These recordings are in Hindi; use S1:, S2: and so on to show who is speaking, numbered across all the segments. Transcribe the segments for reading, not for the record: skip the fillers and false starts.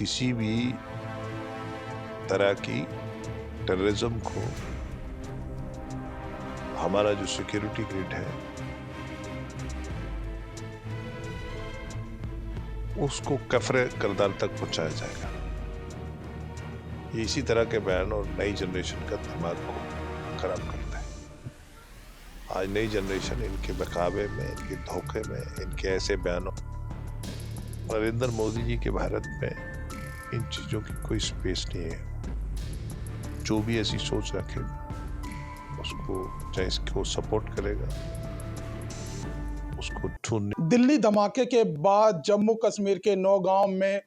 S1: किसी भी तरह की टेररिज्म को हमारा जो सिक्योरिटी ग्रिड है उसको कफरे किरदार तक पहुंचाया जाएगा। ये इसी तरह के बयान और नई जनरेशन का दिमाग को खराब करता है। आज नई जनरेशन इनके बहकावे में, इनके धोखे में, इनके ऐसे बयानों, नरेंद्र मोदी जी के भारत में इन चीजों की कोई स्पेस नहीं है। जो भी ऐसी सोच रखे उसको चाहे इसको सपोर्ट करेगा, उसको ढूंढ।
S2: दिल्ली धमाके के बाद जम्मू कश्मीर के नौगांव में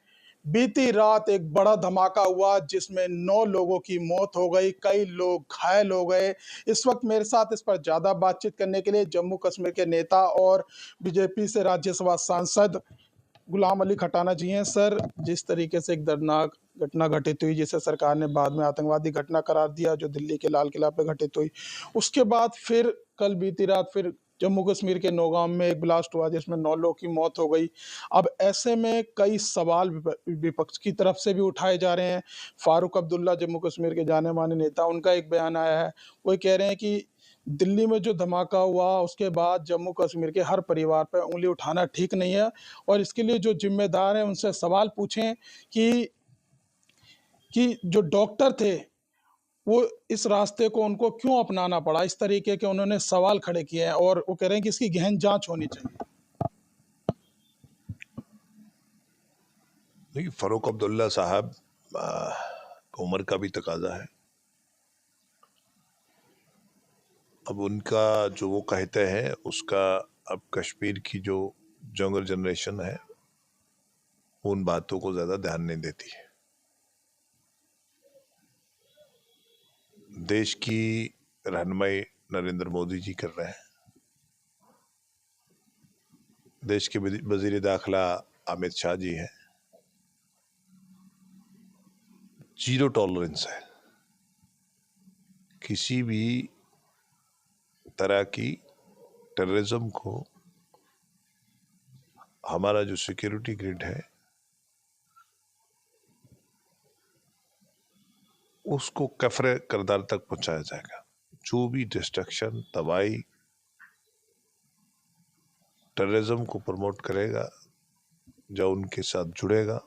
S2: बीती रात एक बड़ा धमाका हुआ जिसमें 9 लोगों की मौत हो गई, कई लोग घायल हो गए। इस वक्त मेरे साथ इस पर ज्यादा बातचीत करने के लिए जम्मू कश्मीर के नेता और बीजेपी से राज्यसभा सांसद गुलाम अली खटाना जी हैं। सर, जिस तरीके से एक दर्दनाक घटना घटित हुई जिसे सरकार ने बाद में आतंकवादी घटना करार दिया, जो दिल्ली के लाल किला पे घटित हुई, उसके बाद फिर कल बीती रात फिर जम्मू कश्मीर के नौगांव में एक ब्लास्ट हुआ जिसमें 9 लोगों की मौत हो गई। अब ऐसे में कई सवाल विपक्ष की तरफ से भी उठाए जा रहे हैं। फारूक अब्दुल्ला जम्मू कश्मीर के जाने माने नेता, उनका एक बयान आया है। वो कह रहे हैं कि दिल्ली में जो धमाका हुआ उसके बाद जम्मू कश्मीर के हर परिवार पर उंगली उठाना ठीक नहीं है और इसके लिए जो जिम्मेदार हैं उनसे सवाल पूछें कि जो डॉक्टर थे वो इस रास्ते को उनको क्यों अपनाना पड़ा। इस तरीके के उन्होंने सवाल खड़े किए हैं और वो कह रहे हैं कि इसकी गहन जांच होनी चाहिए।
S1: देखिए, फारूक अब्दुल्ला साहब उम्र का भी तकाजा है। अब उनका जो वो कहते हैं उसका अब कश्मीर की जो यंगर जनरेशन है उन बातों को ज्यादा ध्यान नहीं देती है। देश की रहनुमाई नरेंद्र मोदी जी कर रहे हैं। देश के वजीर दाखिला अमित शाह जी हैं। जीरो टॉलरेंस है किसी भी तरह की टेररिज्म को हमारा जो सिक्योरिटी ग्रिड है उसको कफरे किरदार तक पहुंचाया जाएगा। जो भी डिस्ट्रक्शन, तबाही, टेररिज्म को प्रमोट करेगा, जो उनके साथ जुड़ेगा,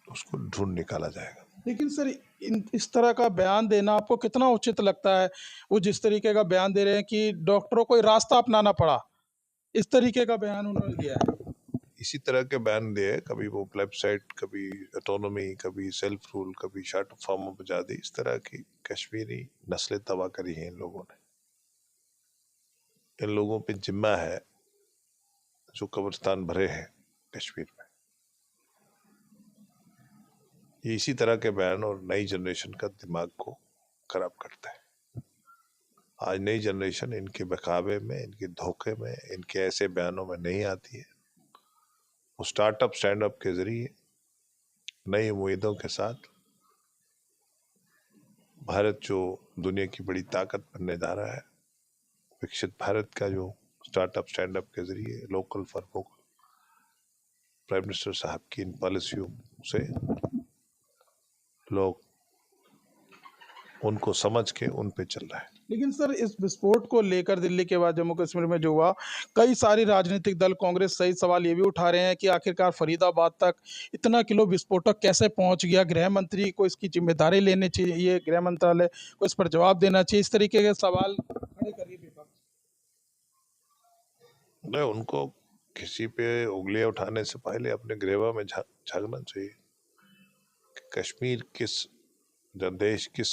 S1: उसको ढूंढ निकाला जाएगा।
S2: लेकिन सर, इस तरह का बयान देना आपको कितना उचित लगता है? वो जिस तरीके का बयान दे रहे हैं कि डॉक्टरों को रास्ता अपनाना पड़ा, इस तरीके का बयान उन्होंने दिया है।
S1: इसी तरह के बयान दिए, कभी वो प्लेबसाइट, कभी ऑटोनॉमी, कभी सेल्फ रूल, कभी शार्ट फॉर्म ऑफ आजादी। इस तरह की कश्मीरी नस्लें तबाह करी हैं इन लोगों ने। इन लोगों पे जिम्मा है जो कब्रिस्तान भरे हैं कश्मीर में। ये इसी तरह के बयान और नई जनरेशन का दिमाग को खराब करता है। आज नई जनरेशन इनके बहकावे में, इनके धोखे में, इनके ऐसे बयानों में नहीं आती है। वो स्टार्टअप, स्टैंड अप के जरिए नई उम्मीदों के साथ भारत जो दुनिया की बड़ी ताकत बनने जा रहा है, विकसित भारत का जो स्टार्टअप, स्टैंड अप के जरिए local for vocal, prime minister साहब की इन पॉलिसियों से लोग उनको समझ के उन पे चल रहा है।
S2: लेकिन सर, इस विस्फोट को लेकर दिल्ली के बाद जम्मू कश्मीर में जो हुआ, कई सारी राजनीतिक दल, कांग्रेस सहित सवाल ये भी उठा रहे हैं कि आखिरकार फरीदाबाद तक इतना किलो विस्फोटक कैसे पहुंच गया। गृह मंत्री को इसकी जिम्मेदारी लेनी चाहिए, गृह मंत्रालय को इस पर जवाब देना चाहिए। इस तरीके के सवाल खड़े करिए विपक्ष।
S1: नहीं, उनको किसी पे उंगलियां उठाने से पहले अपने गृह में झांकना चाहिए कि कश्मीर किस, देश किस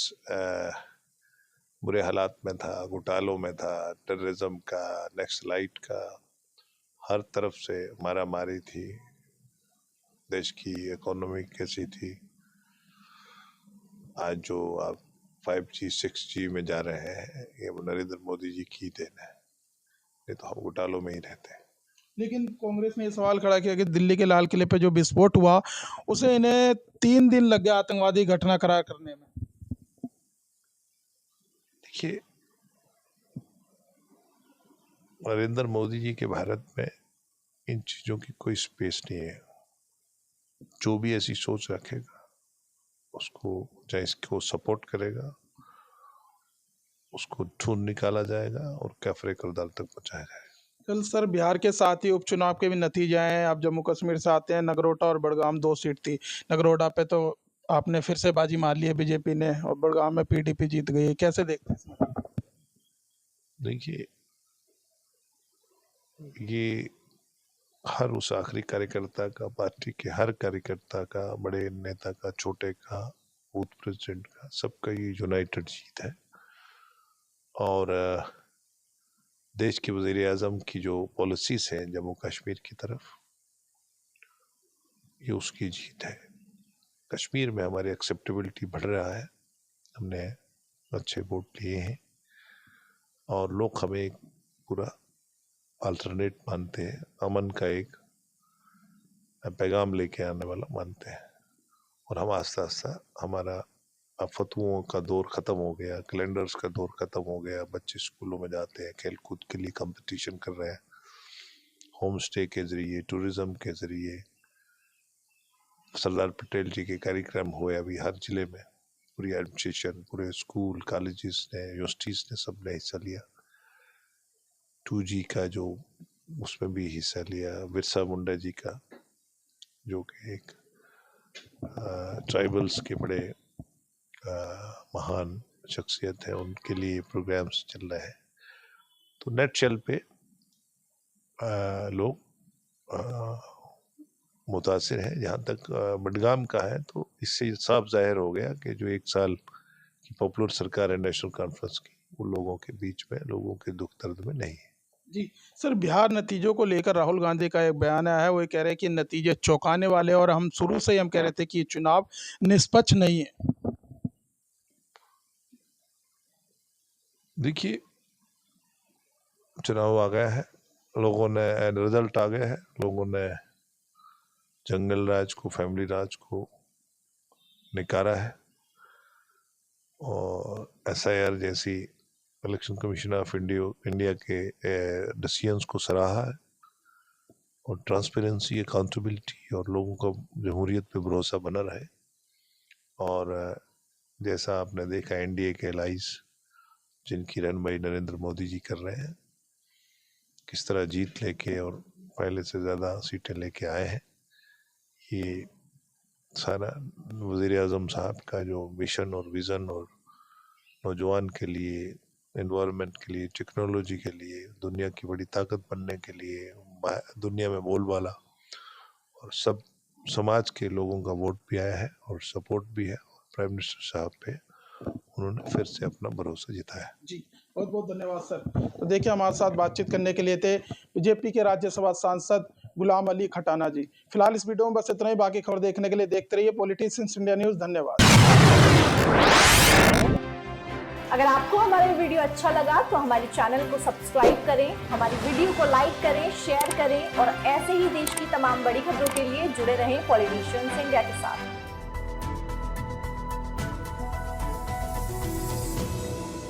S1: बुरे हालात में था, घोटालों में था, टेररिज्म का, नक्सलाइट का, हर तरफ से मारा मारी थी, देश की इकोनॉमी कैसी थी। आज जो आप 5G 6G में जा रहे हैं, ये नरेंद्र मोदी जी की देन है, नहीं तो हम घोटालों में ही रहते हैं।
S2: लेकिन कांग्रेस ने यह सवाल खड़ा किया कि दिल्ली के लाल किले पे जो विस्फोट हुआ उसे इन्हें 3 दिन लग गया आतंकवादी घटना करार करने में।
S1: देखिए, नरेंद्र मोदी जी के भारत में इन चीजों की कोई स्पेस नहीं है। जो भी ऐसी सोच रखेगा उसको, चाहे इसको सपोर्ट करेगा, उसको ढूंढ निकाला जाएगा और कैफरे करदाल तक पहुंचाया जाएगा।
S2: कल सर बिहार के साथ ही उपचुनाव के भी नतीजे आए हैं। आप जम्मू कश्मीर से आते हैं, नगरोटा और बड़गाम 2 सीट थी। नगरोटा पे तो आपने फिर से बाजी मार ली है बीजेपी ने, और बड़गाम में पीडीपी जीत गई है। कैसे देखते हैं इसमें?
S1: देखिए, ये हर उस आखिरी कार्यकर्ता का, पार्टी के हर कार्यकर्ता का, बड़े नेता का, छोटे का, बूथ प्रेसिडेंट का, सबका ये यूनाइटेड जीत है। और देश के वज़ीर आज़म की जो पॉलिसीज हैं जम्मू कश्मीर की तरफ, ये उसकी जीत है। कश्मीर में हमारी एक्सेप्टेबिलिटी बढ़ रहा है, हमने अच्छे वोट लिए हैं और लोग हमें एक पूरा अल्टरनेट मानते हैं, अमन का एक पैगाम लेके आने वाला मानते हैं। और हम आस्ता आस्ता, हमारा फतुओं का दौर ख़त्म हो गया, कैलेंडर्स का दौर ख़त्म हो गया, बच्चे स्कूलों में जाते हैं, खेल कूद के लिए कंपटीशन कर रहे हैं, होम स्टे के ज़रिए, टूरिज़्म के ज़रिए, सरदार पटेल जी के कार्यक्रम हुए अभी हर ज़िले में, पूरी एडमिनिस्ट्रेशन, पूरे स्कूल, कॉलेजेस ने, यूनिवर्सिटीज़ ने, सब ने हिस्सा लिया। 2G का जो, उसमें भी हिस्सा लिया। बिरसा मुंडा जी का, जो कि एक ट्राइबल्स के बड़े महान शख्सियत है, उनके लिए प्रोग्राम्स चल रहे हैं। तो नेट चल पे लोग मुतासिर हैं। जहाँ तक बडगाम का है, तो इससे साफ जाहिर हो गया कि जो 1 साल की पॉपुलर सरकार है नेशनल कॉन्फ्रेंस की, वो लोगों के बीच में, लोगों के दुख दर्द में नहीं है।
S2: जी सर, बिहार नतीजों को लेकर राहुल गांधी का एक बयान आया है। वो ये कह रहे हैं कि नतीजे चौंकाने वाले, और हम शुरू से ही हम कह रहे थे कि ये चुनाव निष्पक्ष नहीं है।
S1: देखिए, चुनाव आ गया है, लोगों ने, रिजल्ट आ गया है, लोगों ने जंगल राज को, फैमिली राज को निकारा है और SIR जैसी, इलेक्शन कमीशन ऑफ इंडिया के डिसीजंस को सराहा है। और ट्रांसपेरेंसी, अकाउंटेबिलिटी और लोगों का जमहूरियत पे भरोसा बना रहे। और जैसा आपने देखा, NDA के एलाइज जिनकी रहनुमाई नरेंद्र मोदी जी कर रहे हैं, किस तरह जीत लेके और पहले से ज़्यादा सीटें लेके आए हैं। ये सारा वज़ीर आज़म साहब का जो मिशन और विज़न, और नौजवान के लिए, एनवायरनमेंट के लिए, टेक्नोलॉजी के लिए, दुनिया की बड़ी ताकत बनने के लिए, दुनिया में बोलबाला, और सब समाज के लोगों का वोट भी आया है और सपोर्ट भी है। और प्राइम मिनिस्टर साहब पे उन्होंने फिर से अपना भरोसा जिताया।
S2: जी, बहुत बहुत धन्यवाद सर। तो देखिए, हमारे साथ बातचीत करने के लिए थे बीजेपी के राज्यसभा सांसद गुलाम अली खटाना जी। फिलहाल इस वीडियो में बस इतना ही। बाकी खबर देखने के लिए देखते रहिए पॉलिटिशियंस इंडिया न्यूज़। धन्यवाद।
S3: अगर आपको हमारा वीडियो अच्छा लगा तो हमारे चैनल को सब्सक्राइब करें, हमारी वीडियो को लाइक करें, शेयर करें और ऐसे ही देश की तमाम बड़ी खबरों के लिए जुड़े रहें पॉलिटिशियंस इंडिया के साथ।